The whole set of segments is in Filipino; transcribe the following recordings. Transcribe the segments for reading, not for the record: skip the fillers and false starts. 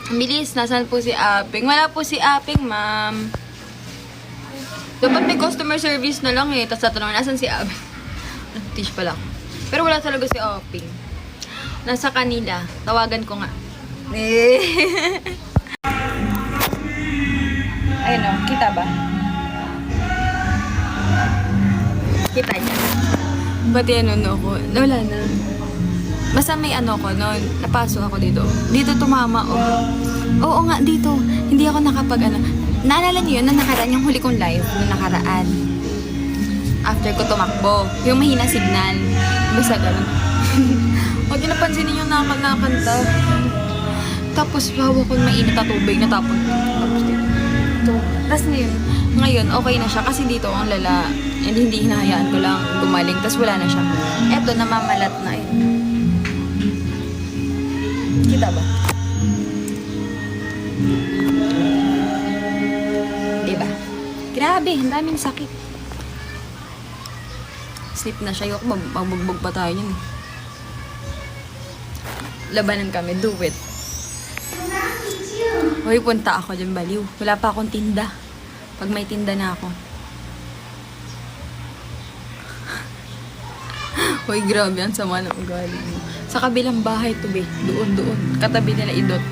Bilis, nasaan po si Aping? Wala po si Aping, ma'am. Dapat may customer service na lang eh. Tapos tatanungin, nasan si Aping? Tish pala. Pero wala talaga si Aping. Nasa kanila. Tawagan ko nga. Ayun o, kita ba? Kita niya. Pati ano ko. Wala na. Basta may ano ko noon. Napasok ako dito. Dito tumama Oo nga, dito. Hindi ako nakapag ano. Naalala niyo yun na nakaraan yung huli kong live. Yung nakaraan. After ko tumakbo. Yung mahina signal. Basta gano'n. Huwag yung napansin ninyo nakakanta. Tapos hawak ko mainit na tubig na tapon. Tapos dito. Tapos ngayon, okay na siya. Kasi dito ang lala. And hindi hinahayaan ko lang gumaling. Tapos wala na siya. Eto, namamalat na eh. Kita ba? Diba? Grabe, ang daming sakit. Sleep na siya. Yung magbugbog pa tayo yun. Labanan kami. Do it. Hoy, punta ako dyan, baliw. Wala pa akong tinda. Pag may tinda na ako. Hoy, grabe. Ang sama ng ugali mo. Sa kabilang bahay to, be. Doon. Katabi nila Idot.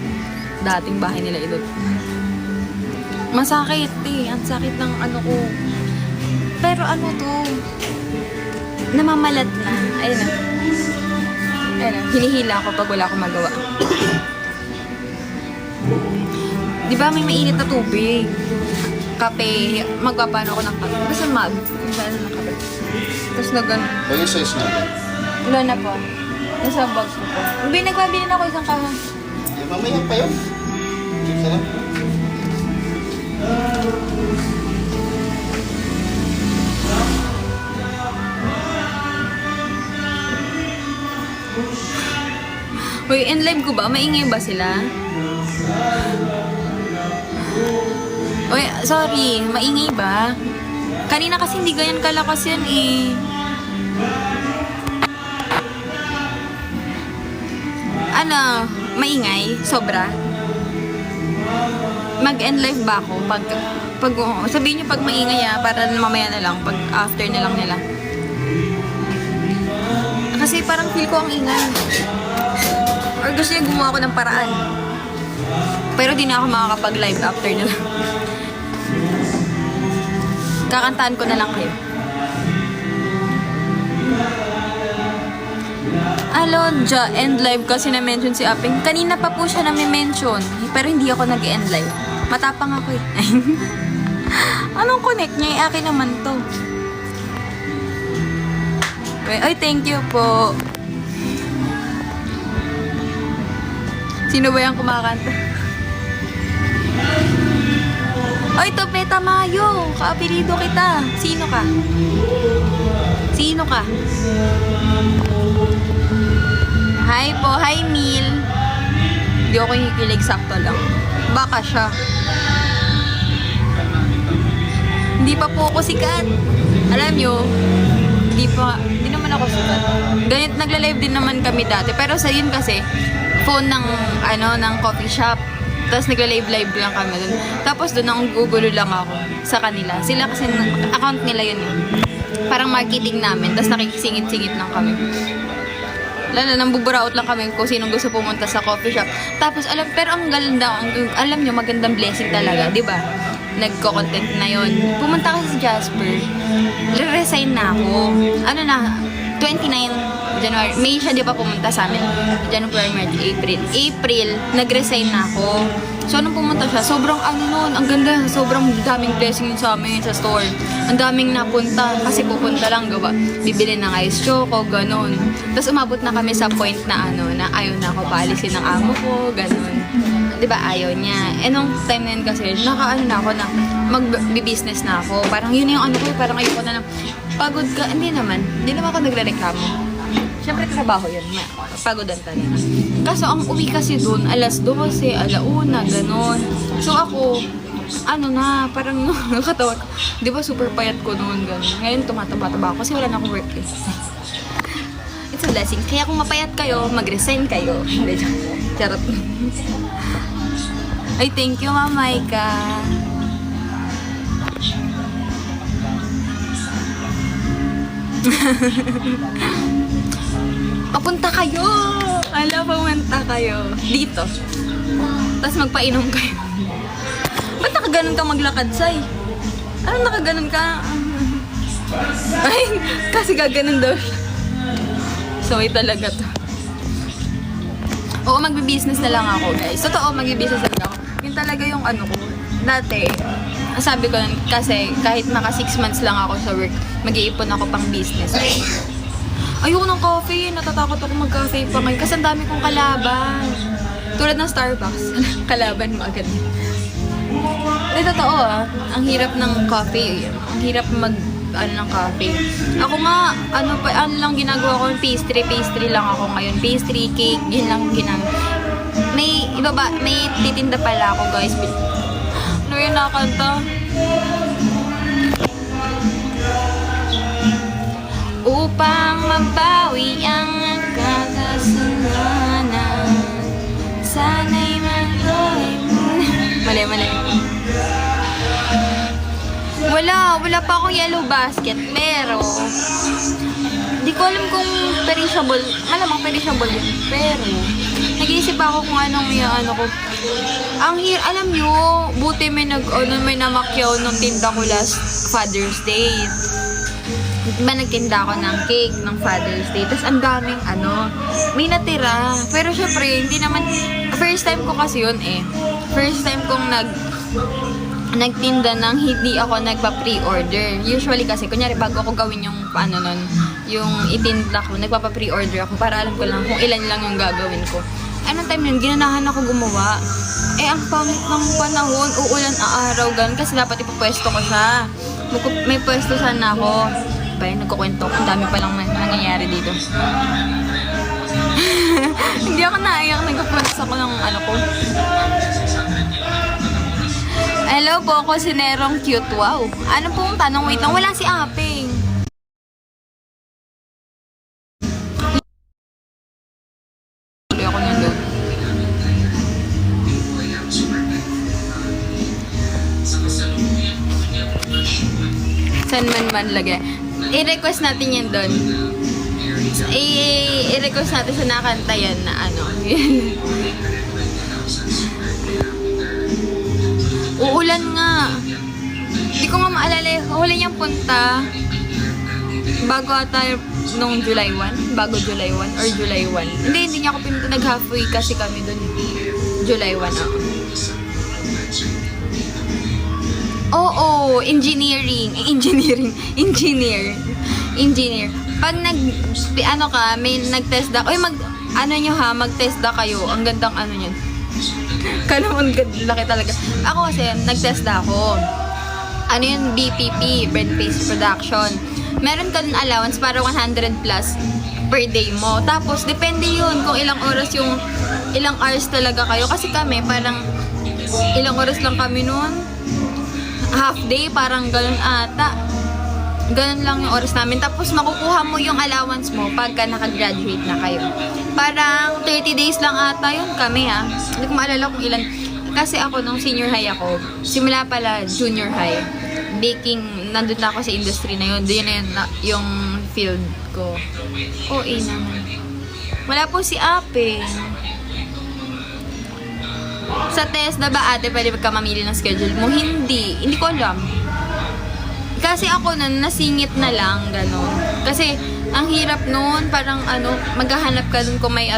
Dating bahay nila Idot. Masakit, eh. Ang sakit ng ano ko. Pero ano to? Namamalat na. Ayun na. Ayun na. Hinihila ako pag wala akong magawa. Di ba may mainit na tubig? Kape. Magpapano ako ng kape. Basta mag. Masyado ng kape. Tapos na gano'n. Ano yung size natin? Wala na po. Nasa box ko po. Nagbabili na ako isang kahon. Mamaya pa yun. Sarap. Uy, in live ko ba? Maingay ba sila? Uy, sorry. Maingay ba? Kanina kasi hindi ganyan kalakas yan eh. Ano, maingay? Sobra? Mag-end live ba ako? Sabihin nyo pag maingay para mamaya na lang, pag after na lang nila. Kasi parang feel ko ang ingay. Or gusto niya gumawa ko ng paraan. Pero di na ako makakapag-live after nila. Kakantaan ko na lang kayo. Alonja, end live kasi na-mention si Aping. Kanina pa po siya na-mention. Pero hindi ako nag-end live. Matapang ako eh. Anong connect niya? Akin naman to. Ay, thank you po. Sino ba yung kumakanta? Oy, Tope Tamayo. Kaapelido kita. Sino ka? Sino ka? Hi po. Hi, Mil. Hindi ako hikilig, sakto lang. Baka siya. Hindi pa po ako sikat. Alam nyo, hindi naman ako sikat. Ganit, nagla-live din naman kami dati. Pero sa yun kasi, phone ng coffee shop. Tapos nagla-live lang kami dun. Tapos dun ang gugulo lang ako sa kanila. Sila kasi account nila yun eh. Parang marketing namin. Tapos nakikisingit-singit lang kami. Lalo, nambuburaot lang kami kung sinong gusto pumunta sa coffee shop. Tapos pero ang ganda, alam nyo, magandang blessing talaga, di ba? Nagko-content na yun. Pumunta kasi si Jasper. Re-resign na ako. 29 January. May siya di ba pumunta sa amin? January, March, April, nag-resign na ako. So, nung pumunta siya, sobrang ang ganda. Sobrang daming blessing sa amin sa store. Ang daming napunta. Kasi pupunta lang, gawa. Bibili ng ice choco, ganon. Tapos umabot na kami sa point na na ayaw na ako paalisin ng amo ko, ganon. Diba, ayaw niya. Nung time na yun kasi, na ako na mag-business na ako. Parang yun yung ko, parang ayoko na pagod ka. Hindi naman ako nagre-reklamo. Siyempre, trabaho yun. Pagodan talaga. Kaso, ang uwi kasi dun, alas 12, alauna, ganon. So, ako, parang nakatawa ko. Di ba, super payat ko noon, ganon. Ngayon, tumataba-taba ako kasi wala na akong work eh. It's a blessing. Kaya kung mapayat kayo, mag-resign kayo. Charot. Ay, thank you, Ma'am Maika. Papunta kayo! Ala, pumunta kayo. Dito. Tapos magpainom kayo. Ba't nakaganon ka maglakad, Sai? Ano nakaganon ka? Ay, kasi gaganon daw siya. Sorry talaga to. Oo, magbe-business na lang ako, guys. Totoo, magbe-business na lang ako. Yun talaga yung ano ko. Dati, sabi ko kasi kahit maka 6 months lang ako sa work, mag-iipon ako pang business. Ayoko ng coffee. Natatakot ako mag-coffee pa ngayon kasi ang dami kong kalaban. Tulad ng Starbucks. Kalaban mo agad. Ay, totoo ang hirap ng coffee. Ang hirap ng coffee. Ako nga, ano lang ginagawa ko, pastry lang ako ngayon. Pastry, cake, yun lang ginagawa. May titinda pala ako, guys. Ano yung nakanta? Upang mabawi ang kasalanan, sana'y maloy mo. Mali. Wala pa akong yellow basket, pero di ko alam kung perishable. Malamang perishable yun, pero nag-iisip ako kung anong ko. Alam nyo, buti may namakyaw nung tinda ko last Father's Day. Diba nagtinda ako ng cake ng Father's Day. Tapos ang daming may natira. Pero syempre, hindi naman, first time ko kasi yun eh. First time kong nagtinda ng hindi ako nagpa-pre-order. Usually kasi, kunyari bago ako gawin yung yung itinda ko, nagpapa-pre-order ako para alam ko lang kung ilan lang yung gagawin ko. Anong time yun, ginanahan ako gumawa. Ang pangit ng panahon, uulan ang araw, ganun. Kasi dapat ipapwesto ko siya. May pwesto sana ako. Ba, nagkukwento. Ang dami palang nangyayari dito. Hindi ako naiyak. Nagpwesto ako ng ko. Hello po, ako si Nerong Cute. Wow. Ano pong tanong? Wait lang, wala si Aping. Tuloy ako nandun. San man lagay. I-request natin yan doon. I-request natin sa nakanta yan na Uulan nga. Hindi ko nga maalala. Huli niyang punta. Bago ata nung July 1. Bago July 1 or July 1. Hindi niya ako pinunta. Nag-halfway kasi kami doon. July 1 ako. Oo, engineer. Pag may nag-test ako. Mag-test kayo. Ang gandang niyan. Kala mo, laki talaga. Ako kasi, nag-test ako. BPP, Brand Paste Production. Meron ka dun allowance para 100 plus per day mo. Tapos, depende yun kung ilang hours talaga kayo. Kasi kami, parang ilang oras lang kami nun. Half day, parang ganun ata. Ganun lang yung oras namin. Tapos makukuha mo yung allowance mo pagka nakagraduate na kayo. Parang 30 days lang ata yun kami Hindi ko maalala kung ilan. Kasi ako nung senior high ako, simula pala junior high. Baking, nandun na ako sa industry na yun. Doon na yung field ko. OA naman. Wala po si Ape. Sa TESDA ba ate, pwede ka mamili ng schedule mo? Hindi ko alam. Kasi ako nun, nasingit na lang, gano'n. Kasi, ang hirap nun, parang maghahanap ka dun kung may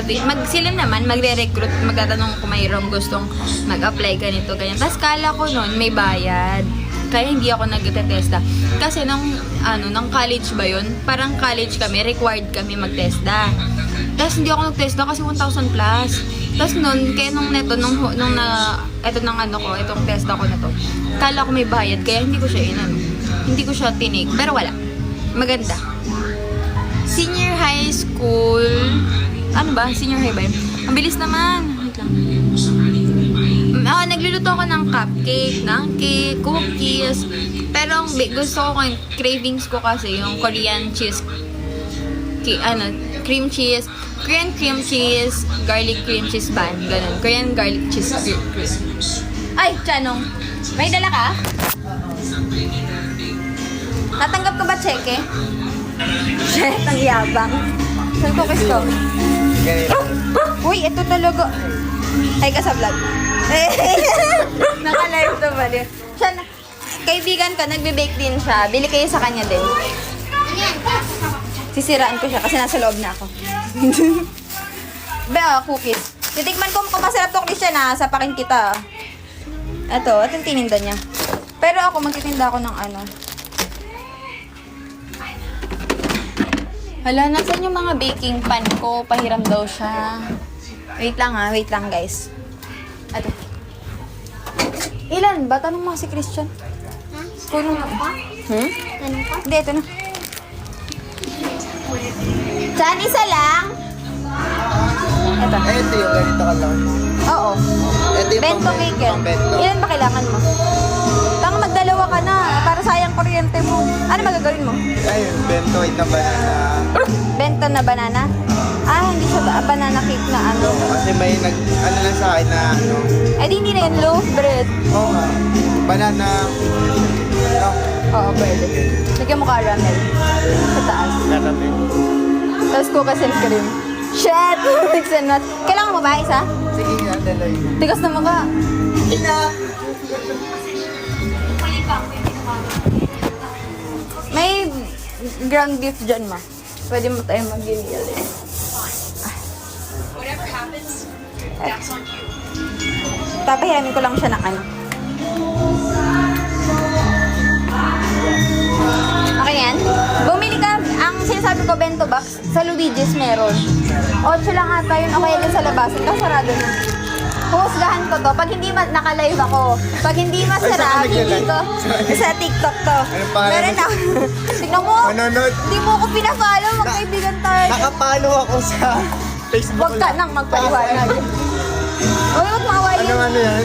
sila naman, magre-recruit, magtatanong kung mayroong gustong mag-apply, ganito, ganyan. Tapos kala ko nun, may bayad. Kaya hindi ako nag-TESDA. Kasi nung college ba yun? Parang college kami, required kami mag-TESDA. Tapos hindi ako nag-TESDA kasi 1,000 plus. Tapos nun, kaya itong TESDA ko na to, kala ko may bayad, kaya hindi ko siya tinig. Pero wala. Maganda. Senior high school. Senior high ba yun? Ang bilis naman. Wait lang. Nagluluto ako ng cupcake, cookies. Pero ang gusto ko, cravings ko kasi yung Korean cheese cream cheese, Korean cream cheese, garlic cream cheese bun, ganun. Korean garlic cheese cream. Ay, Chanong, may dala ka? Natanggap ka ba cheque? Shit, ang yabang. Saan cookies ko? Uy, ito talaga. Ay, ka sa vlog. Naka-live to ba din? Siya, kaibigan ko, nagbe-bake din siya. Bili kayo sa kanya din. Sisiraan ko siya kasi nasa loob na ako. Cookies. Titikman ko kung masarap to, Christian, ha. Sapakin kita. Ito yung tininda niya. Pero ako, magtitinda ako ng ano. Hala, nasan yung mga baking pan ko? Pahiram daw siya. Wait lang guys. Ito. Ilan ba? Tanong mo si Christian. Kuno na pa? Ano pa? Hindi, ito na. Saan isa lang? Ito. Ito yung ganito ka lang. Oo. Ito yung Bento cake yan. Ilan ba kailangan mo? Tanga, magdalawa ka na. Para sayang kuryente mo. Ano magagawin mo? Ayun, bento white na banana. Bento na banana? Ah, hindi siya banana cake na ano. Kasi may ano lang sa akin na ano. Eh, di hindi na yun. Loaf bread. Oo nga. Banana. Oo, pwede. Lagyan mo caramel. Sa taas. Caramel. Tapos cookies and cream. Shit! Mix and match. Kailangan mo ba isa? Sige nga, daloy. Tigas na mukha. May ground beef dyan, ma. Pwede mo tayo mag-ginial eh. Papahiramin ko lang siya ng ano. Okay yan? Bumili ka, ang sinasabi ko bento box, sa Luigi's meron. 8 lang ata yun, okay din sa labasan, kasarado na. Husgahan ko to, pag hindi naka-live ako, pag hindi masarap, hindi ko, sa TikTok to. Anong pangalan Meron mo? ako. Tignan mo, Manonood. hindi mo ako pinafollow, magkaibigan tayo. Nakapalo ako sa Facebook. Huwag ka nang magpaliwanag. Huwag mo mawayin. Ano yan?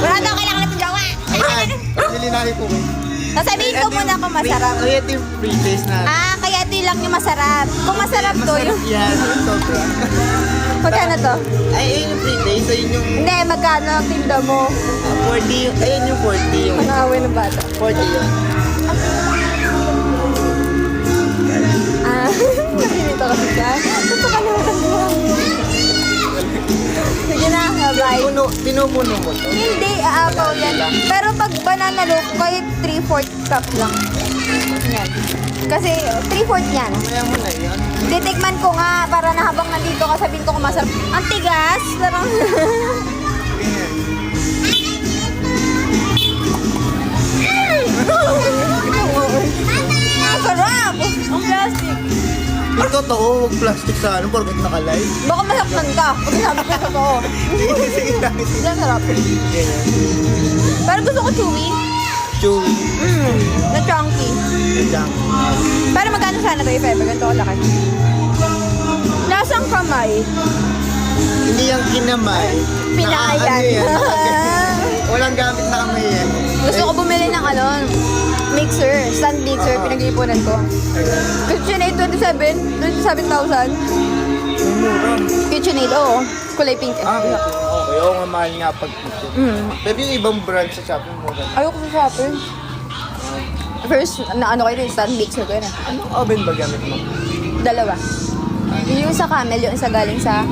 Wala daw kailangan natin jowa. Ayan. Pili na rin po eh. Sasabihin ko muna kung masarap. Ay, ito yung free taste na. Ah, kaya ito lang yung masarap. Kung masarap to, Masarap yung... yan. Sobra. Magkano to? Ay, ayun yung free taste. Ayun yung Hindi, magkano ang tinda mo? 40. Ayun yung 40 yung. Panawin ng bata. 40 yun. Ah, nakinito kasi ka. Gusto ka naman lang. Sige na, bye. Pinupuno mo to. Hindi, aapaw yan. Pero pag banana loaf, kahit 3/4 cup lang. Yan. Kasi 3/4 yan. Mamaya mo na yan. Titikman ko nga para na habang nandito ka sabihin ko kung masarap. Ang tigas. Parang... Ganyan. Masarap! Ang plastic. Yung totoo, huwag plastic sa ano, porket nakalive. Baka masaktan ka. Pag sabi ko totoo. Sige lang. Hindi ang sarap. Ganyan. Pero gusto ko chewy. Chewy. Na chunky. Ganyan. Pero magkano sana to if ever? Ganito ko laki. Lasang kamay. Hindi yung kinamay. Pinayan. Walang gamit na kamay yan. Gusto ko bumili ng ano, mixer. Stand mixer. Pinag-iipunan ko. KitchenAid 27,000. Mura. KitchenAid, oo. Kulay pink eh. Okay. Oo nga, mahal nga pag Pero yung ibang brand sa Shopee mo. Ayoko sa shopping. First, na ano kayo, stand mixer ko yun eh. Anong oven ba gamit mo? Dalawa. Yung sa Camel, yung isa galing sa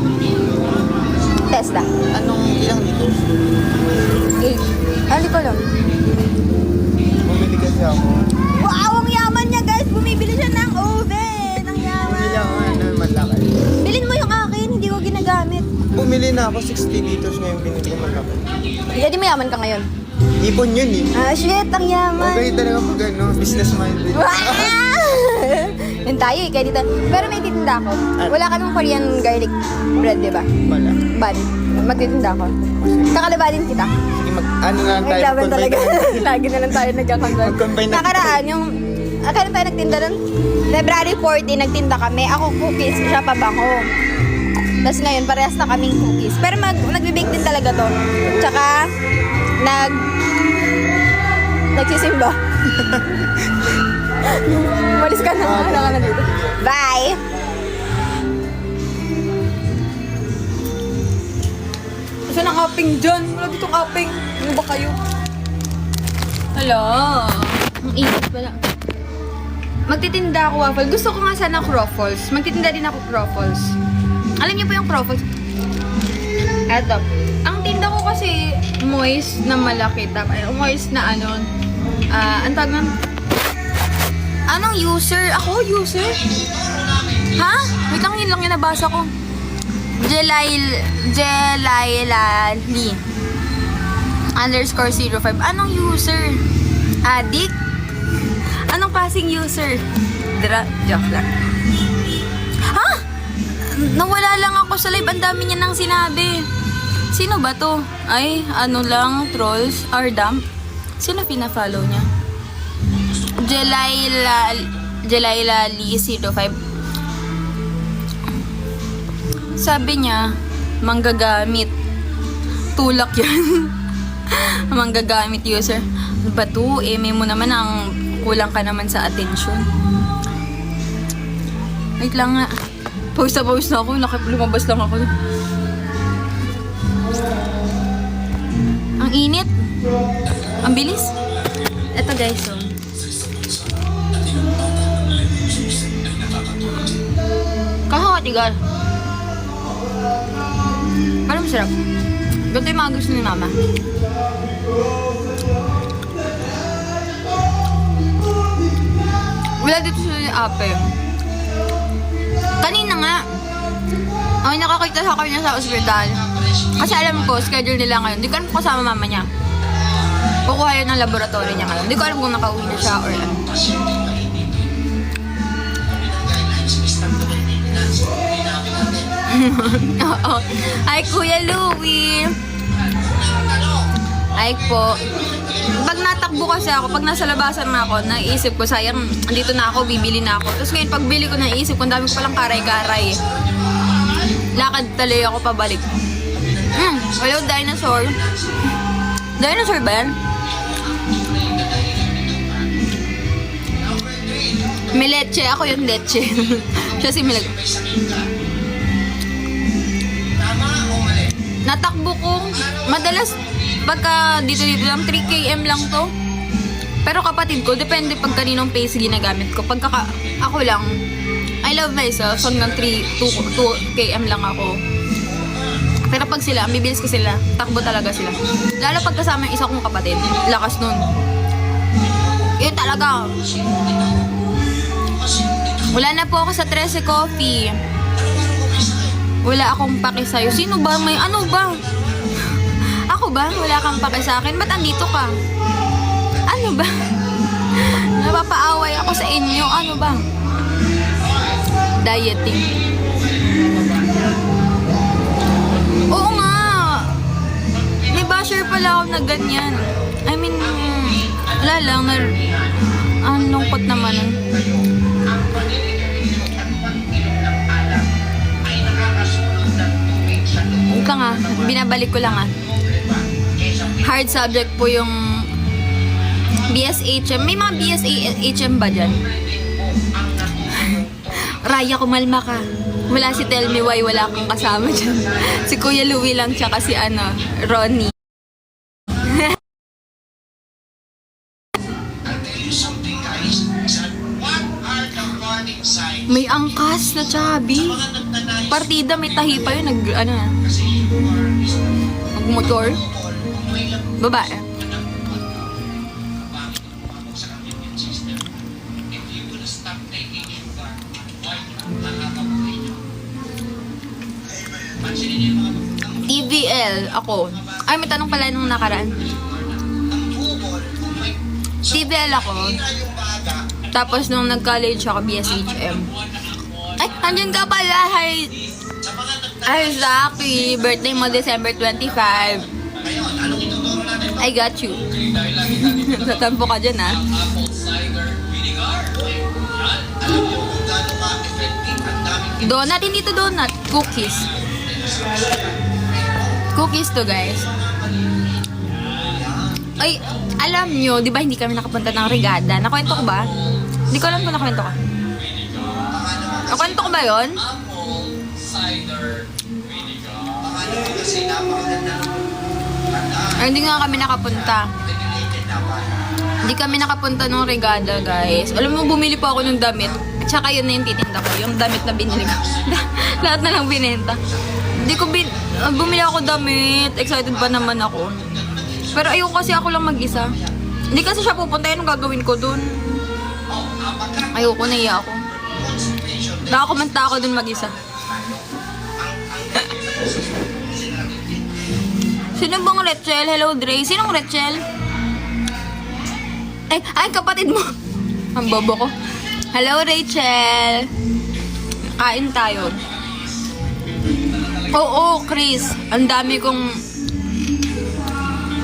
Tesla. Anong ilang liters? 8. Hindi ko alam. Bumili kasi ako. Wow, ang yaman niya guys! Bumibili siya ng oven! Ang yaman! Bumili ako ano, malaki. Bilin mo yung akin, hindi ko ginagamit. Bumili na ako 60 liters ngayon binili ko malaki. Hindi mo yaman ka ngayon. Ipon yun eh. Ah, shit! Ang yaman! Okay talaga pag ano, business minded. Wow! Yun tayo eh, kaya dito. Pero may titinda ako. Wala ka ng Korean garlic bread, di ba? Wala. Bad. Magtitinda ako. Kakalabanin kita. Sige, ano na lang Ay, tayo. laban combine talaga. na- Lagi na lang tayo nagkakonvert. Mag-combine na. Nakaraan, yung... Kailan tayo nagtinda nun? February 14, nagtinda kami. Ako cookies, siya pabango. Tapos ngayon, parehas na kaming cookies. Pero nagbe-bake din talaga to. Tsaka, nagsisimba. Umalis ka na. Ano ka na dito. Bye! Saan ang aping dyan? Wala ditong aping. Ano ba kayo? Hala. Ang init pala. Magtitinda ako waffle. Gusto ko nga sana Croffles. Magtitinda din ako Croffles. Alam niyo po yung Croffles? Eto. Ang tinda ko kasi moist na malaki. Moist na ano. Ang tawag ng... Anong user? Ako? User? Ha? Wait lang, yun lang yung nabasa ko. Jelailali _05. Anong user? Addict? Anong passing user? Joke lang. Ha? Nawala lang ako sa live. Ang dami niya nang sinabi. Sino ba to? Ay, ano lang, trolls, Ardam. Sino pina-follow niya? Jelailali 05. Sabi niya, manggagamit. Tulak yan. Manggagamit user. Ano ba to? May mo naman ang kulang ka naman sa attention. Wait lang nga. Pause na ako. Lumabas lang ako. Ang init. Ang bilis. Eto guys, so. Kahawatigal. Parang masarap. Ganito yung mga gusto ni mama. Wala dito sa ape. Kanina nga. Ay, nakakita sa kanya sa ospital. Kasi alam ko, schedule nila ngayon. Hindi ko alam kung kasama mama niya. Kukuha yun ng laboratory niya ngayon. Hindi ko alam kung nakauwi na siya or ano. Oo. Ay, Kuya Louie. Ay po. Pag natakbo kasi ako, pag nasa labasan na ako, naisip ko, sayang, andito na ako, bibili na ako. Tapos ngayon, pag bili ko, naisip ko, ang dami ko palang karay-karay. Lakad taloy ako pabalik. Hello, dinosaur. Dinosaur ba yan? May leche. Ako yung leche. Siya si Milag. Natakbo ko. Madalas, pagka dito lang, 3 km lang to. Pero kapatid ko, depende pag kaninong pace ginagamit ko. Pagka ako lang, I love myself. Hanggang 2 km lang ako. Pero pag sila, bibilis ko sila. Takbo talaga sila. Lalo pag kasama yung isa kong kapatid. Lakas nun. Yun talaga. Wala na po ako sa 13 Coffee. Wala akong paki sa'yo. Sino ba? May ano ba? Ako ba? Wala kang paki sa akin? Ba't andito ka? Ano ba? Napapaaway ako sa inyo. Ano ba? Dieting. Oo nga. May basher pala ako na ganyan. I mean, wala lang. Ang lungkot naman. Ito nga, binabalik ko lang hard subject po yung BSHM. May mga BSHM ba dyan? Raya, kumalma ka. Wala si Tell Me Why, wala akong kasama dyan. Si Kuya Louie lang, tsaka si Ronnie. May angkas na chubby. Partida, may tahi pa yun. Nagmotor. Babae. TVL, ako. Ay, may tanong pala nung nakaraan. TVL ako. Tapos nung nag-college ako, BSHM. Ay, andyan ka pala. Hi, Zaki. Birthday mo December 25. I got you. Tatampo ka dyan, ha? Donut, hindi to donut. Cookies. Cookies to, guys. Ay, alam nyo, di ba hindi kami nakapunta ng Regada? Nakwento ko ba? Hindi ko alam kung nakwento ko. Nakwento ko ba yun? Ay, hindi nga kami nakapunta. Hindi kami nakapunta nung regada, guys. Alam mo, bumili pa ako ng damit. At saka yun na yung titinda ko. Yung damit na binili ko. Lahat na lang binenta. Bumili ako damit. Excited pa naman ako. Pero ayoko kasi ako lang mag-isa. Hindi kasi siya pupunta. Anong gagawin ko dun? Ayoko, naiya ako. Nakakumanta ako dun mag-isa. Sino bang Rachel? Hello, Dre. Sinong Rachel? Ay, kapatid mo. Ang bobo ko. Hello, Rachel. Kain tayo. Oo, Chris. Ang dami kong...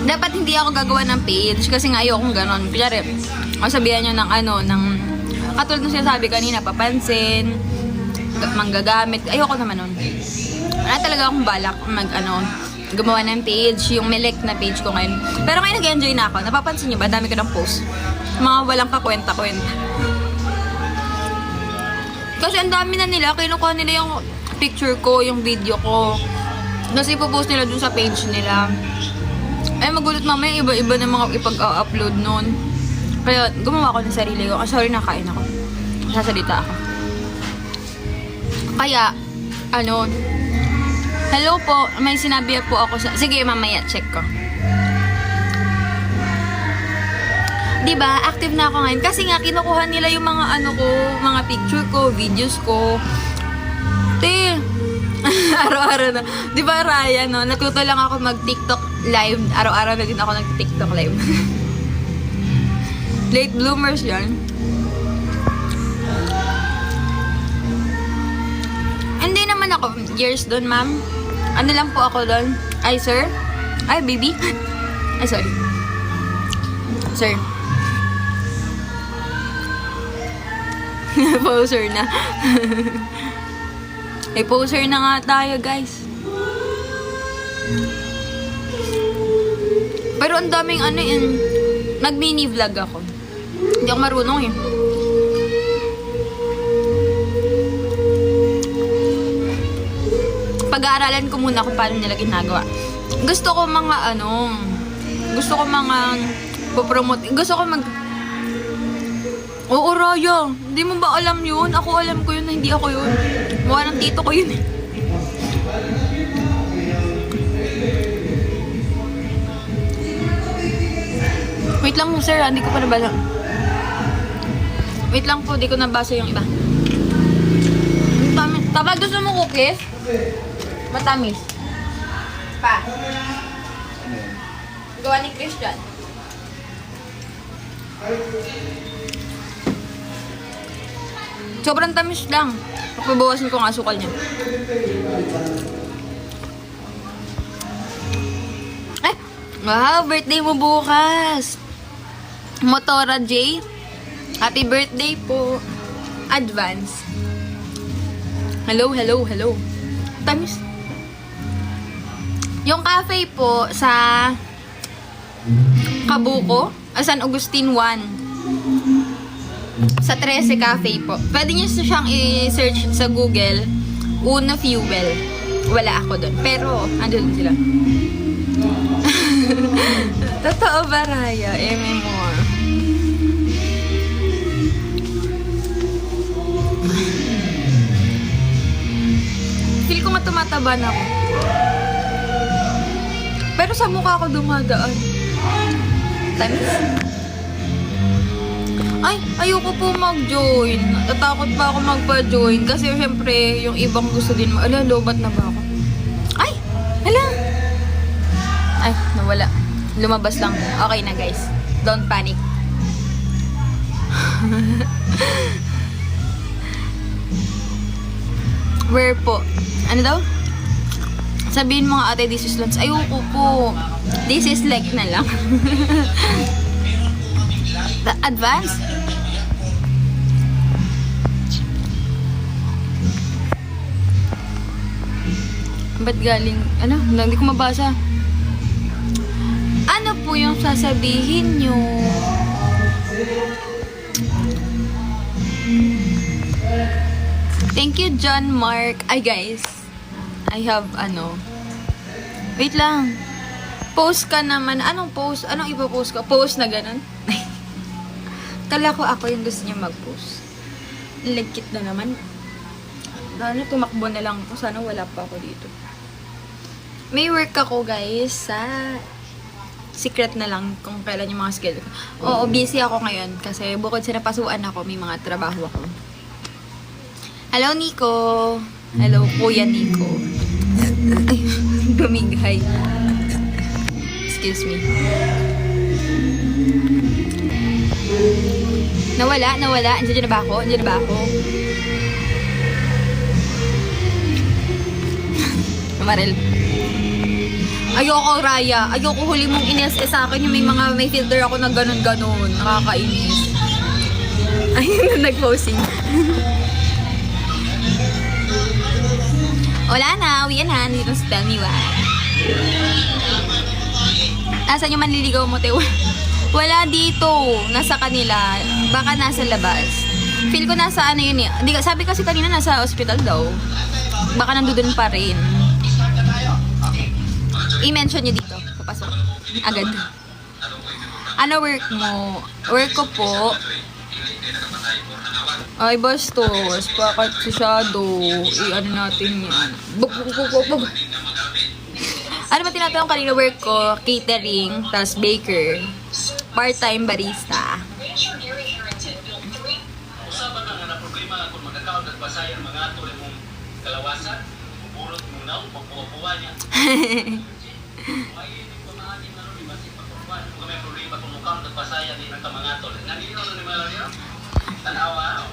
Dapat hindi ako gagawa ng page kasi nga ayokong ganon. Kunyari, sabihan nyo ng katulad nung sinasabi kanina, papansin, manggagamit. Ayoko naman nun. Wala talaga akong balak gumawa ng page, yung melek na page ko ngayon. Pero ngayon nag-enjoy na ako. Napapansin nyo ba? Dami ko ng post. Mga walang kakwenta-kwenta. Kasi ang dami na nila. Kinukuha nila yung picture ko, yung video ko. Kasi ipopost nila dun sa page nila. Ay, magulat mamaya. Iba-iba na mga ipag-upload nun. Kaya gumawa ko ng sarili ko. Sorry, nakain ako. Sasalita ako. Kaya, hello po, may sinabi po ako sa... Sige, mamaya, check ko. Diba, active na ako ngayon. Kasi nga, kinukuha nila yung mga mga picture ko, videos ko. Araw-araw na. Diba, Ryan, no? Natuto lang ako mag-TikTok live. Araw-araw na din ako nag-TikTok live. Late bloomers yan. Hindi naman ako years doon, ma'am. Ano lang po ako doon? Ay, sir? Ay, baby? Ay, sorry. Sir. Poser na. Ay, poser na nga tayo, guys. Pero ang daming nag-mini vlog ako. Hindi ako marunong eh. Pag-aaralan ko muna kung paano nila ginagawa. Gusto ko popromote. Gusto ko Oo, Raya. Hindi mo ba alam yun? Ako alam ko yun na hindi ako yun. Mukha ng tito ko yun eh. Wait lang po, sir. Hindi ko pa nabasa. Wait lang po. Hindi ko nabasa yung iba. Tapos gusto mo cookies? Matamis. Pa. Gawa ni Christian. Sobrang tamis lang. Papabawasan ko ang asukal niya. Wow, birthday mo bukas. Motora J. Happy birthday po. Advance. Hello. Tamis. Yung cafe po sa Kabuko, San Agustin 1. Sa 13 Cafe po. Pwede nyo siyang i-search sa Google. Una Fuel. Wala ako doon. Pero, andun sila. Totoo ba, Raya? More. Feel ko matumataba na ako. Pero sa mukha ko dumadaan. Tamis. Ay, ayoko po mag-join. Natatakot pa ako magpa-join. Kasi syempre, yung ibang gusto din mo. Ala, lobat na ba ako? Ay! Hala! Ay, nawala. Lumabas lang. Okay na, guys. Don't panic. Where po? Ano daw? Sabihin mo nga, ate, this is lunch. Ayoko po. This is like na lang. Advance? Ba't galing? Ano? Hindi ko mabasa. Ano po yung sasabihin nyo? Thank you, John Mark. Ay, guys. I have, Wait lang. Post ka naman. Anong post? Anong ipopost ko? Post na ganun? Kala ko ako yung gusto niya mag-post. Legit na naman. Dahil tumakbo na lang ako. Sana wala pa ako dito. May work ako guys sa secret na lang kung kailan yung mga schedule. Oo, busy ako ngayon kasi bukod sa napasuan ako, may mga trabaho ako. Hello, Nico. Hello, Kuya Nico. Ay, gumigay. Excuse me. Nawala. Andiyan na ba ako? Marel. Ayoko, Raya. Ayoko huli mong ines sa akin yung may filter ako na ganun-ganun. Nakakainis. Ayun na nag-posing. Wala na. Uwi na. Hindi na tell me why. Nasaan yung manliligaw mo, Teo? Wala dito. Nasa kanila. Baka nasa labas. Feel ko nasa ano yun eh. Sabi kasi kanina nasa hospital daw. Baka nandun pa rin. I-mention nyo dito. Papasok. Agad. Ano work mo? Work ko po. Ay, bastos. Bakit si Shadow? I-ano natin yan. Bug. Ano ba tinatanong kanina? Work ko, catering, tas baker. Part-time barista. Usapan na nga na problema kung magkakaon at basayan mga tuloy mong kalawasan, burot mong naw, magbuwa niya. May pamahagin na rin, masip pagpupuan. Kung may problema kung magkakaon at basayan din ang mga tuloy. Nandito na ni Malaria? Tanawa.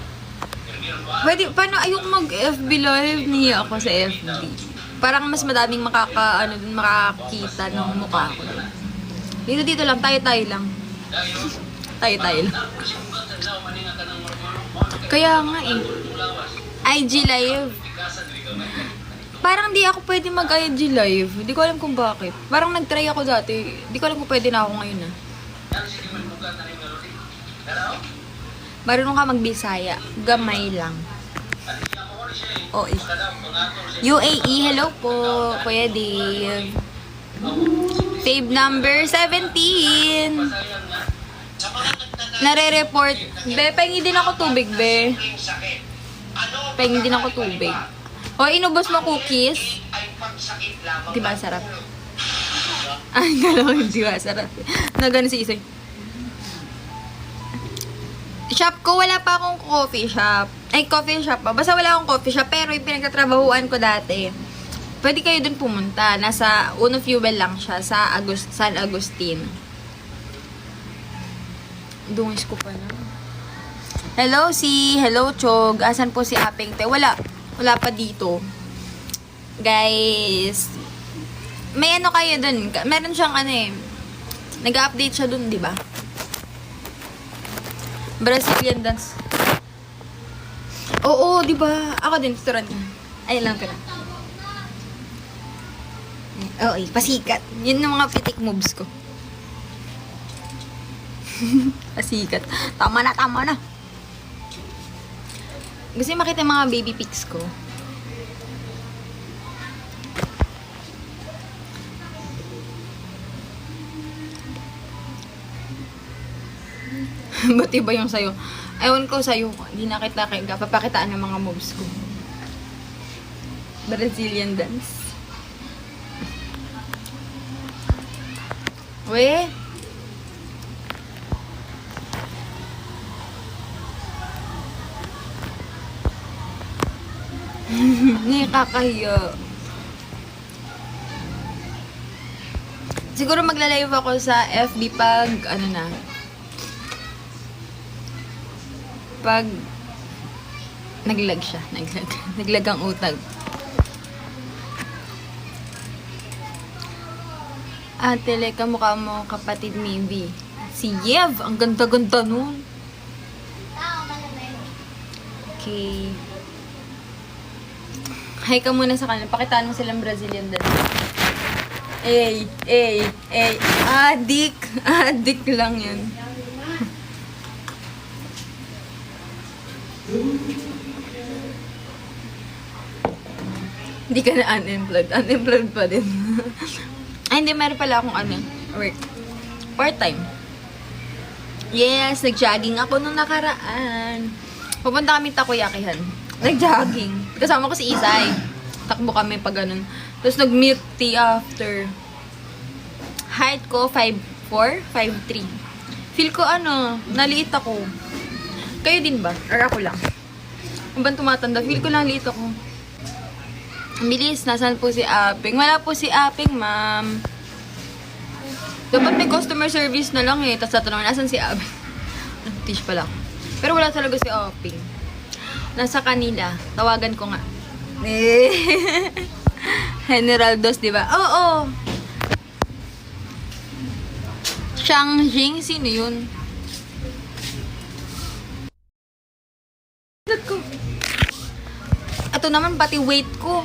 Pwede, paano ayok mag-FB live? Niya ako sa FB. Parang mas madaming makakita ng mukha ko. Dito lang, tayo lang. Tayo lang. Kaya nga eh. IG live. Parang di ako pwede mag-IG live. Hindi ko alam kung bakit. Parang nag-try ako dati. Hindi ko alam kung pwede na ako ngayon ah. Marunong ka mag-Bisaya. Gamay lang. Oh, UAE, hello po. Kuya Dave. Fave number 17. Nare-report. Be, pahingi din ako tubig, be. Pahingi din ako tubig. O, inubos mo cookies. Diba sarap? Ay, galaw, diba sarap? Nagano si Isay. Shop ko, wala pa akong coffee shop. Ay, coffee shop pa. Basta wala akong coffee shop. Pero yung pinagtatrabahuan ko dati, pwede kayo dun pumunta. Nasa Uno Fuel lang siya sa San Agustin. Dungis ko pa na. Hello, Hello, Chog. Asan po si Apeng Te? Wala pa dito. Guys, may ano kayo dun. Meron siyang ano eh. Nag-update siya dun, di ba? Brazilian dance. Oo, di ba? Ako din, tuturuan ka. Ay, lang ka na. Oo, pasikat. Yun yung mga pitik moves ko. Pasikat. Tama na. Gusto niyo makita yung mga baby pics ko? Buti ba yung sayo? Ewan ko sa'yo, hindi na kita papakitaan ng mga moves ko. Brazilian dance. We? Nakakahiya. Siguro magla-live ako sa FB pag ano na. Pag naglag siya, naglag ang utag. Tele, kamukha mo kapatid maybe. Si Yev, ang ganda-ganda nun. Okay. Hi ka muna sa kanila. Pakitaan mo silang Brazilian dance. Adik lang yan. Hindi ka na unemployed. Unemployed pa din. Ay, hindi, meron pala akong work. Part-time. Yes, nag-jogging ako nung nakaraan. Pupunta kami takoyakihan. Nag-jogging. Kasama ko si Isay. Takbo kami pag ganun. Tapos nag-milk tea after. Height ko, 5'4", 5'3". Feel ko naliit ako. Kayo din ba? Or ako lang? Kung ba tumatanda? Feel ko lang liit ako. Ang bilis, nasaan po si Aping? Wala po si Aping, ma'am. Dapat may customer service na lang eh. Tapos tatanungin, nasan si Aping? Nag-teach pala ako. Pero wala talaga si Aping. Nasa kanila. Tawagan ko nga. General Dos, di ba? Oo. Shang Jing, sino yun? Ito naman, pati weight ko.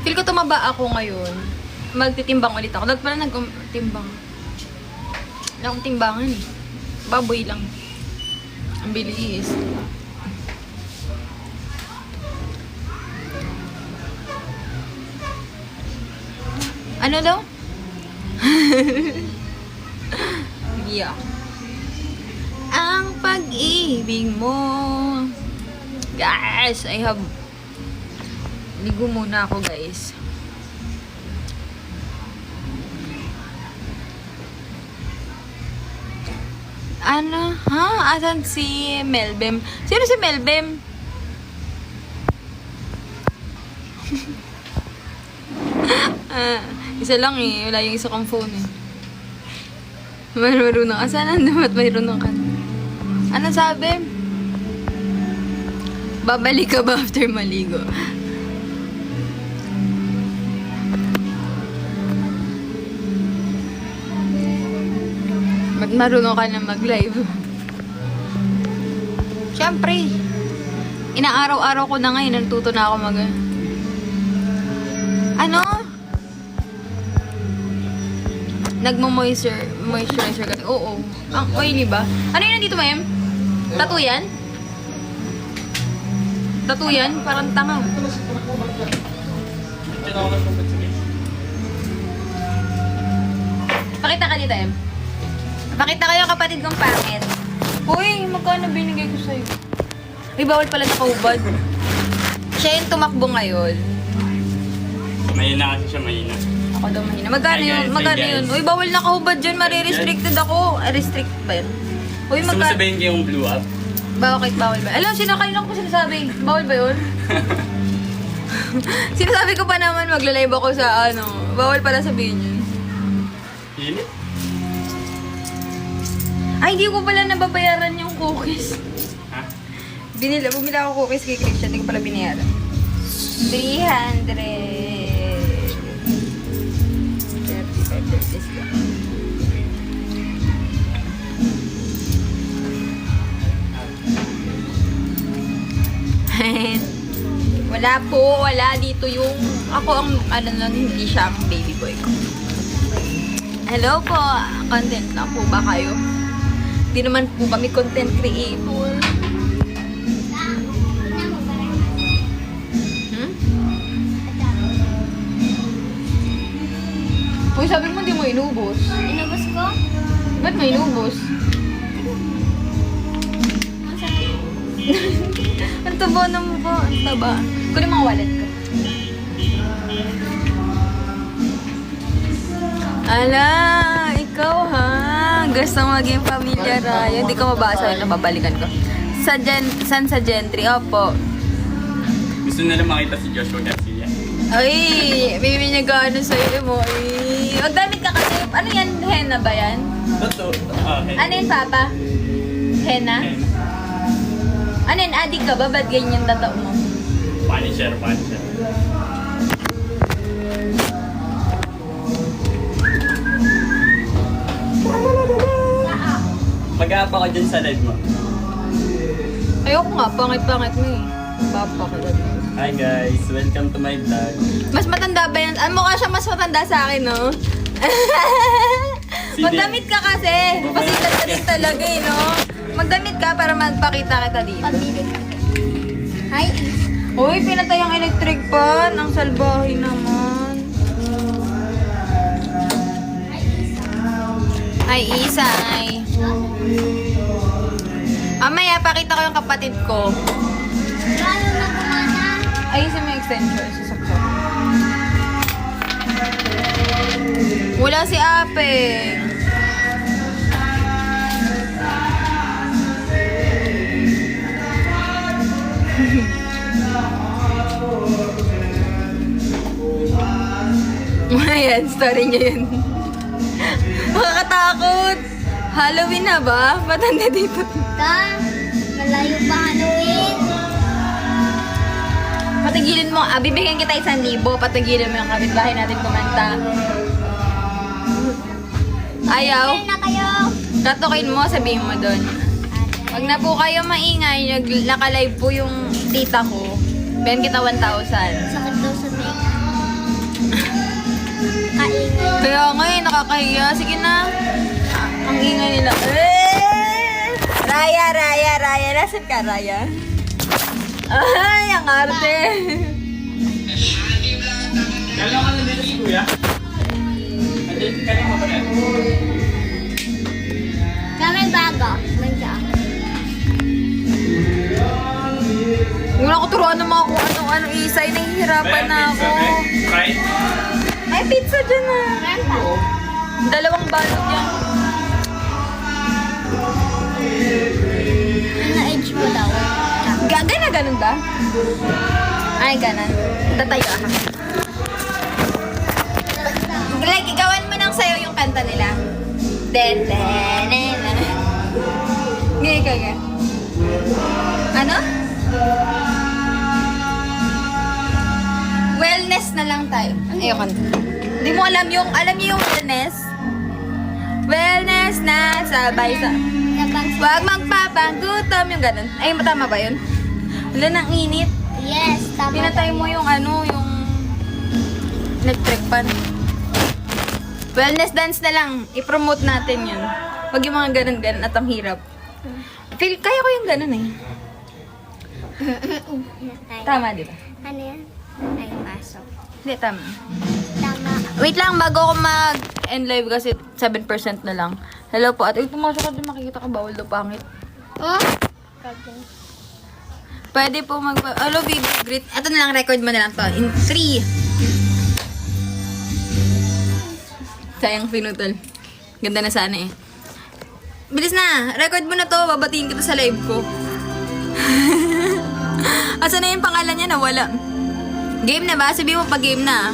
Feel ko tumaba ako ngayon. Magtitimbang ulit ako. Dapat pala nag-timbang. Wala akong timbangan eh. Baboy lang. Ang bilis. Ano daw? Yeah. Ang pag-ibig mo. Guys, ligo muna ako, guys. Ano? Ha? Asan si Melbem? Sino si Melbem? Isa lang eh. Wala yung isa kong phone eh. Marunong ka. Sana dapat marunong ka. Ano sabi? Babalik ka ba after maligo? Ba't marunong ka na mag-live? Siyempre. Inaaraw-araw ko na ngayon. Natuto na ako Nagmo-moisturizer kasi. Oo. Ang oily ba? Ano yun nandito, ma'am? Tattoo yan? Tattoo yan? Parang tanga. Pakita ka dito, em. Pakita kayo kapatid kong pangit. Uy, magkano binigay ko sa'yo? Ay, bawal pala nakahubad. Siya yung tumakbo ngayon. Mahina kasi siya, mahina. Ako daw mahina. Magkano yun? Magkano yun? Uy, bawal nakahubad dyan. Mare-restricted ako. Restrict ba yun? Uy, Gusto mo sabihin ko yung blue up? Bakit bawal ba? Alam, kanina ko sinasabi. Bawal ba yun? Sinasabi ko pa naman magla-live ako sa bawal pala sabihin yun. Init? Ay, hindi ko pala nababayaran yung cookies. Ha? Bumili ako cookies kay Christian. Hindi ko pala binayaran. 300. 35 pesos lang. Wala po, wala dito yung ako ang hindi siya ang baby boy ko. Hello po, content lang po ba kayo? Hindi naman po kami content creator. Uy, sabi mo hindi mo inubos. Inubos ko? Ba't mo inubos? Ang taba na mo ba? Ang taba. Kunin mo ang wallet ko. Ala, ikaw ha. Gusto maging pamilya Raya. Hindi ko mabasa yun. Nababalikan ko. San sa Gentry? Opo. Gusto nila makita si Joshua Garcia. Ay, may niya sa'yo mo. Ay, magdamit ka kasi. Ano yan? Henna ba yan? Totoo. Ano yan, Papa? Henna? Ano yan? Adik ka ba? Ba't ganyan tatao mo? Punisher. Mag-aapa ka dyan sa live mo. Ayoko nga. Pangit-pangit mo eh. Papa ka dyan. Hi guys, welcome to my vlog. Mas matanda ba yan? Mukha siya mas matanda sa akin, no? Magdamit ka kasi. Pasikat ka din talaga eh, no? Magdamit ka para magpakita kita dito. Hi. Uy, pinatay ang electric pan. Ang salbahe naman. Hi, Isay. Mamaya, pakita ko yung kapatid ko. Lalo na gumana. Ayusin mo yung extension. Sasaksak. Wala si Ape. Ayan, story niya yun. Makakatakot. Halloween na ba? Ba't handa dito? Ta, malayo pa Halloween. Patigilin mo. Bibigyan kita 1,000. Patigilin mo yung kapitbahay natin kumanta. Ayaw. Bigyan na kayo. Katukin mo, sabihin mo doon. Wag na po kayo maingay. Naka-live po yung tita ko. Ben kita 1,000. Sakit daw sa tenga. Kaingay. Kaya ngayon, nakakahiya. Sige na. Ang ingay nila. Eh! Raya. Nasaan ka, Raya? Ay, ang arte. Kailan ka na dito si Kuya? Kailan mo ba na? Kami bago. Nandiyan. Wala ko turuan ng mga kung ano-ano isay. Nahihirapan na ako. Right? May pizza dyan na. Meron pa. 2 balot yan. Na-age mo daw. Ganun ba? Ay, ganun. Tatayo ako. Like, gawan mo nang sayo yung kanta nila. Den, den, den, den. Gaya. Ano? Wellness na lang tayo. Ayoko na. Hindi mo alam yung wellness? Wellness na sabay sa... Nabang Huwag magpapagutom yung ganun. Ay, tama ba yun? Wala nang init. Yes, tama. Pinatay mo yung yung electric pan. Wellness dance na lang. I-promote natin yun. Huwag yung mga ganun-ganun at ang hirap. Kaya ko yung ganun eh. Ay, Tama, di ba? ano yan? Ay, pasok. Hindi, tama. Tama. Wait lang, bago ako mag-end live kasi 7% na lang. Hello po. At pumasok ka din, makikita ka bawal daw pangit. Oh? Okay. Pwede po hello, video greet. Ito na lang, record mo na lang to. In 3. Sayang pinutol. Ganda na sana eh. Bilis na! Record mo na to. Babatiin kita sa live ko. Asa na yung pangalan niya? Nawala. Game na ba? Sabi mo pa game na.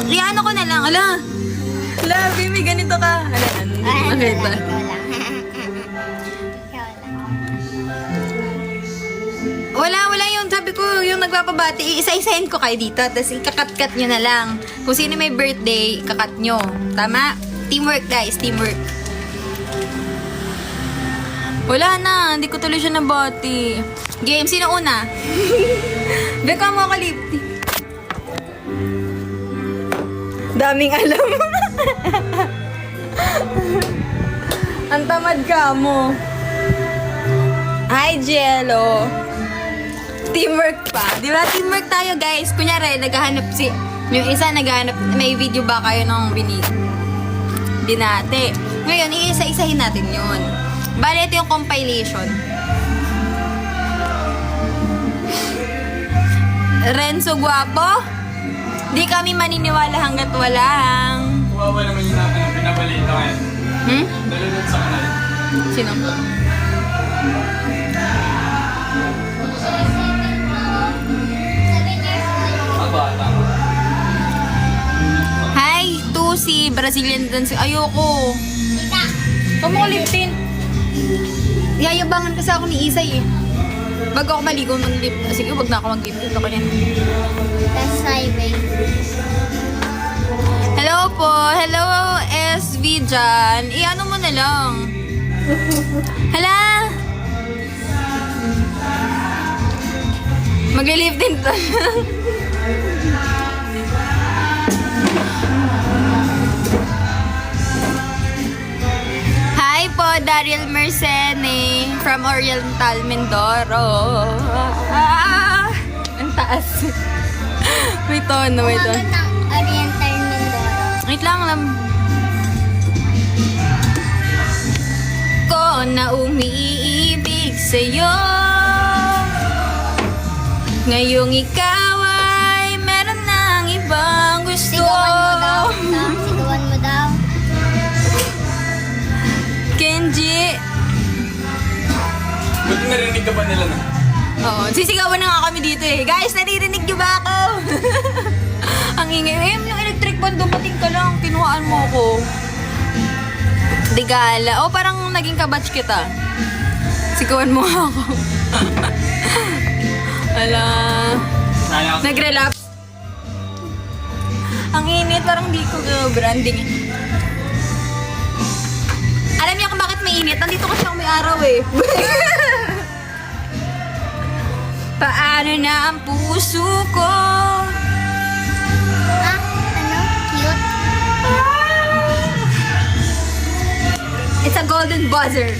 Iano ko na lang. Ala! Baby, ganito ka. Ala, okay ba? Wala yung sabi ko, yung nagpapabati, isa-isahin ko kayo dito, tapos ikakat-kat nyo na lang. Kung sino may birthday, ikakat nyo. Tama? Teamwork guys, teamwork. Wala na, hindi ko tuloy siya nabati. Game, sino una? Beka mo ako lipti. Daming alam. Ang tamad ka mo. Hi, Jello. Teamwork pa. Di ba? Teamwork tayo, guys. Kunyari, naghahanap yung isa naghahanap, may video ba kayo ng binate. Ngayon, iisa-isahin natin yun. Bale, ito yung compilation. Renzo Guapo? Di kami maniniwala hanggat walang... Kawawa naman yung pinabalita ngayon. Dalunod sa kanal. Sino? Bata. Hi, Tusi, Brazilian dance. Ayoko. Tita. Pamulipin. Yayabangan kasi ako ni Isay eh. Bago ako maligo mag-lip. Sige, wag na ako mag-lip. Ito ko yan. That's highway. Hello po. Hello, SV dyan. I-ano mo na lang. Hala. Mag-live din to. Hi po, Daryl Mercene from Oriental Mindoro. Ang taas. May tono, may tono. Umagot ng Oriental Mindoro. Wait lang. na umiibig sa'yo. Ngayong ikaw ay meron ng ibang gusto. Sigawan mo daw. Kenji. Buti narinig ka ba nila na? Oo, sisigawan na nga kami dito eh. Guys, naririnig niyo ba ako? Ang ingay. Yung electric fan, dumating ka lang. Kinuhaan mo ako. Digala. O, parang naging kabatch kita. Sigawan mo ako. Ala. Sayang. Nag-relapse. Ang init, parang di ko branding. Alam niyo kung bakit mainit? Nandito kasi ako may araw eh. Paano na ang puso ko? Ano? Cute. It's a golden buzzer.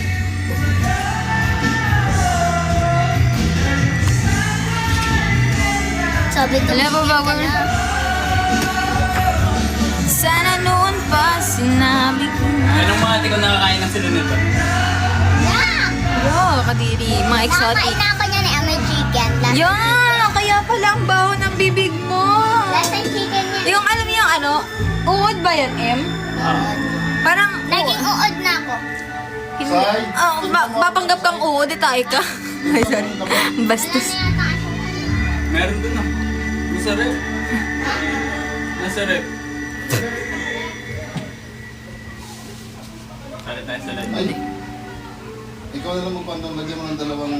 Sabi ko, Alam mo ba, we're- Sana noon pa sinabi ko na. Anong mga di ko nakakain ng sila nito? Yo, kadiri. Mga exotic. Nakain na ako niyan eh, may chicken. Yan! Kaya pala ang baho ng bibig mo. Last time chicken niya. Yung alam mo yung ano? Uod ba yan, M? Parang Naging uod na ako. Hindi. Oh, papanggap kang uod, di tayo ka. Ay, sorry. Bastos. Meron dun ah. Nasa rep. Nasa rep. Sali tayo sa rep. Ay, ikaw na lang magpandang lagyan mo ng dalawang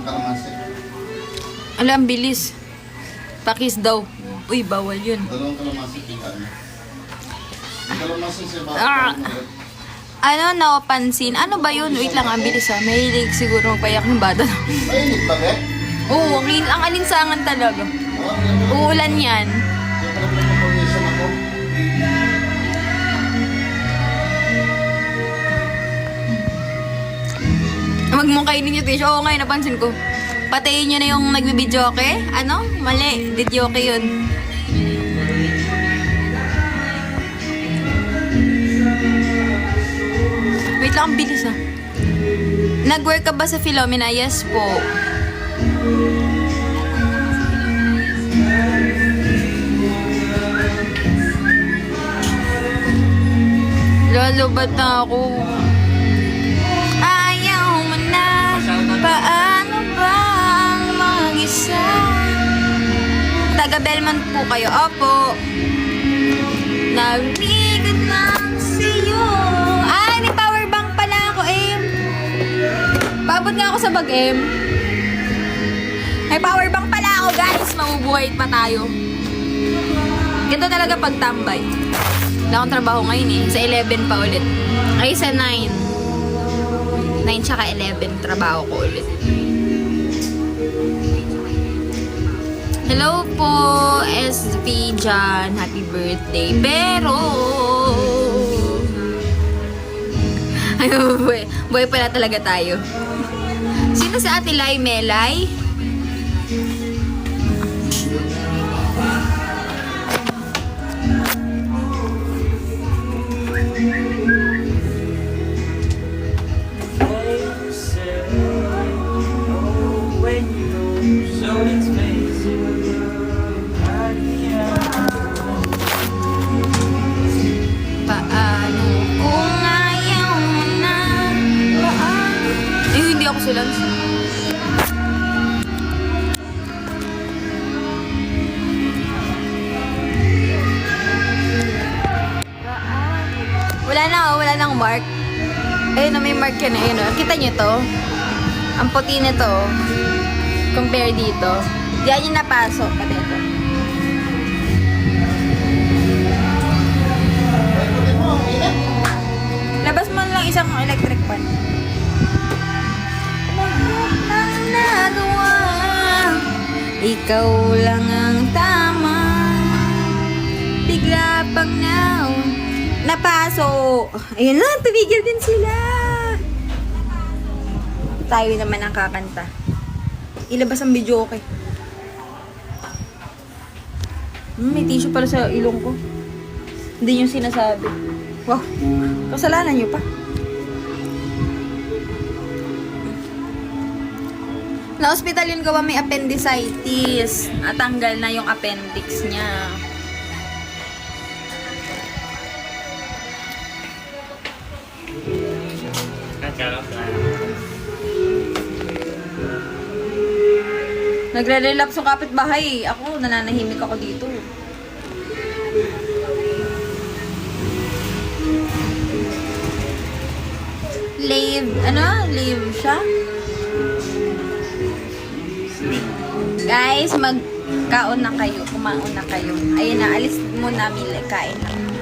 kalamansi. Alam, ang bilis. Pakis daw. Uy, bawal yun. Dalawang kalamansi, tingnan mo. Yung kalamansi siya ba? Ano, napapansin? Ano ba yun? Wait lang, ang bilis ha. Mahilig siguro payak ng bata. Mainit ba, eh? Oo, ang alinsangan talaga. Uulan yan. Kaya pala pala mag-permission ako. Huwag mong kainin yung tissue. Oo nga, napansin ko. Patayin nyo na yung nagbibidyoke. Ano? Mali. Didyoke yun. Wait lang, ang bilis ah. Nag-work ka ba sa Philomena? Yes po. Lalo, ba't na ako? Ayaw mo na. Paano bang mag-isa? Taga Belmont po kayo. Opo. Nabigod lang sa'yo. Ay, may power bank pala ako, Em. Paabot nga ako sa bag-em. May power bank pala ako, guys. Mabubuhay pa tayo. Ganito talaga pagtambay. Wala akong trabaho ngayon eh. Sa 11 pa ulit. Ay, sa 9. 9 tsaka 11 trabaho ko ulit. Hello po, SV Jan. Happy birthday. Pero... Ay, buhay pala talaga tayo. Sino si Ate Lai Melay? Paano kung ayaw mo na? Paano? Eh, hindi ako sila. Wala na oh, wala nang mark. Ayun na, may mark yan. Ayun oh. Kita nyo to? Ang puti nito oh. Compare dito. Yan yung napasok pa dito. Labas mo lang isang electric fan. Lahat ng nagawa, ikaw lang ang tama. Bigla pang napaso. Ayun na, tumigil din sila. Tayo naman ang kakanta. Ilabas ang video, okay. May tissue pala sa ilong ko. Hindi yung sinasabi. Wow, kasalanan nyo pa. Na-hospital yun gawa may appendicitis. Natanggal na yung appendix niya. Nagre-relapse yung kapitbahay. Ako, nananahimik ako dito. Lave siya? Guys, magkaon na kayo. Kumaon na kayo. Ayun na, alis muna, Mila. Kain na.